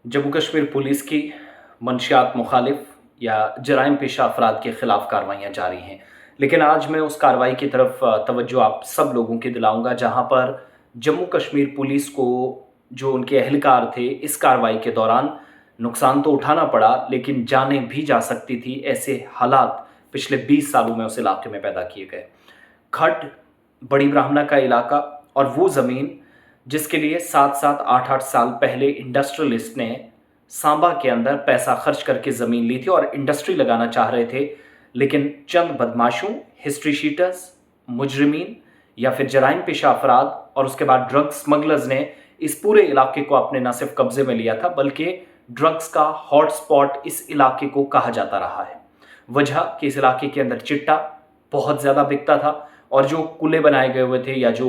Jammu Kashmir police की मंशियात मुखालिफ या जराइम पेशा अफराद के ख़िलाफ़ कार्रवाइयाँ जारी हैं। लेकिन आज मैं उस कार्रवाई की तरफ तवज्जो आप सब लोगों की दिलाऊँगा जहाँ पर जम्मू कश्मीर पुलिस को जो उनके एहलकार थे इस कार्रवाई के दौरान नुकसान तो उठाना पड़ा, लेकिन जानें भी जा सकती थी। ऐसे हालात पिछले 20 सालों में उस इलाके में पैदा किए गए। खट, बड़ी ब्राह्मणा का इलाका और वो ज़मीन जिसके लिए 7-7, 8-8 साल पहले इंडस्ट्रियलिस्ट ने सांबा के अंदर पैसा खर्च करके ज़मीन ली थी और इंडस्ट्री लगाना चाह रहे थे, लेकिन चंद बदमाशों, हिस्ट्री शीटर्स, मुजरिमीन या फिर जराइम पेशा अफराद और उसके बाद ड्रग स्मगलर्स ने इस पूरे इलाके को अपने न सिर्फ कब्जे में लिया था, बल्कि ड्रग्स का हॉटस्पॉट इस इलाके को कहा जाता रहा है। वजह कि इस इलाके के अंदर चिट्टा बहुत ज़्यादा बिकता था और जो कुले बनाए गए हुए थे या जो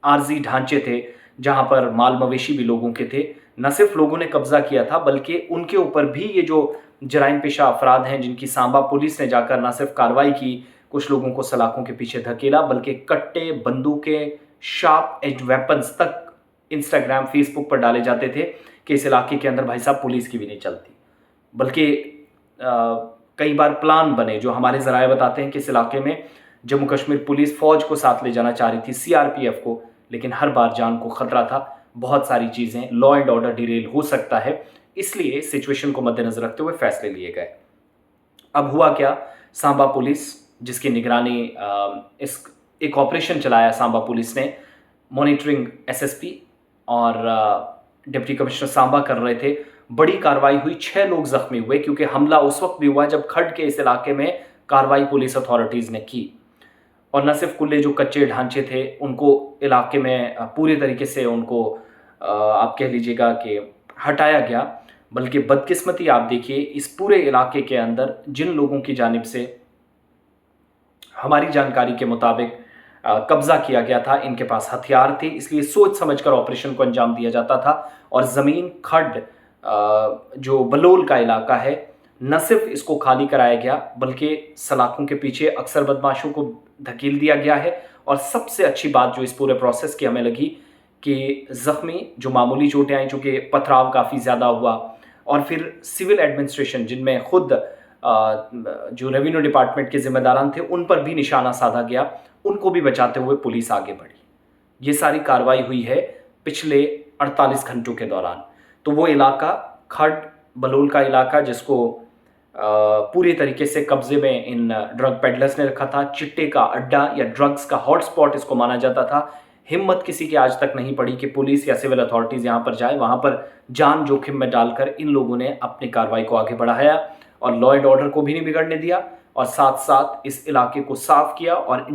आर्जी ढांचे थे जहां पर माल मवेशी भी लोगों के थे, न सिर्फ लोगों ने कब्जा किया था बल्कि उनके ऊपर भी ये जो जराइम पेशा अफराद हैं जिनकी सांबा पुलिस ने जाकर न सिर्फ कार्रवाई की, कुछ लोगों को सलाखों के पीछे धकेला, बल्कि कट्टे, बंदूकें, शार्प एज वेपन्स तक इंस्टाग्राम, फेसबुक पर डाले जाते थे कि इस इलाके के अंदर भाई साहब पुलिस की भी नहीं चलती। बल्कि कई बार प्लान बने जो हमारे ज़राए बताते हैं कि इस इलाके में जम्मू कश्मीर पुलिस फ़ौज को साथ ले जाना चाह रही थी, सीआरपीएफ को, लेकिन हर बार जान को खतरा था। बहुत सारी चीज़ें, लॉ एंड ऑर्डर डिरेल हो सकता है, इसलिए सिचुएशन को मद्देनज़र रखते हुए फैसले लिए गए। अब हुआ क्या, सांबा पुलिस जिसकी निगरानी इस एक ऑपरेशन चलाया सांबा पुलिस ने, मॉनिटरिंग एसएसपी और डिप्टी कमिश्नर सांबा कर रहे थे। बड़ी कार्रवाई हुई, 6 लोग जख्मी हुए क्योंकि हमला उस वक्त भी हुआ जब खड के इस इलाके में कार्रवाई पुलिस अथॉरिटीज़ ने की और न सिर्फ कुल्ले जो कच्चे ढांचे थे उनको इलाके में पूरी तरीके से उनको आप कह लीजिएगा कि हटाया गया, बल्कि बदकिस्मती आप देखिए इस पूरे इलाके के अंदर जिन लोगों की जानिब से हमारी जानकारी के मुताबिक कब्जा किया गया था, इनके पास हथियार थे, इसलिए सोच समझकर ऑपरेशन को अंजाम दिया जाता था। और ज़मीन खड जो बलोल का इलाका है, न सिर्फ इसको खाली कराया गया बल्कि सलाखों के पीछे अक्सर बदमाशों को धकेल दिया गया है। और सबसे अच्छी बात जो इस पूरे प्रोसेस की हमें लगी कि ज़ख्मी जो मामूली चोटें आई, चूँकि पथराव काफ़ी ज़्यादा हुआ, और फिर सिविल एडमिनिस्ट्रेशन जिनमें खुद जो रेवेन्यू डिपार्टमेंट के ज़िम्मेदारान थे उन पर भी निशाना साधा गया, उनको भी बचाते हुए पुलिस आगे बढ़ी। ये सारी कार्रवाई हुई है पिछले 48 घंटों के दौरान। तो वो इलाका खड बलोल का इलाका जिसको पूरी तरीके से कब्जे में इन ड्रग पेडलर्स ने रखा था, चिट्टे का अड्डा या ड्रग्स का हॉटस्पॉट इसको माना जाता था। हिम्मत किसी की आज तक नहीं पड़ी कि पुलिस या सिविल अथॉरिटीज़ यहाँ पर जाए, वहाँ पर जान जोखिम में डालकर इन लोगों ने अपनी कार्रवाई को आगे बढ़ाया और लॉ एंड ऑर्डर को भी नहीं बिगड़ने दिया और साथ साथ इस इलाके को साफ किया और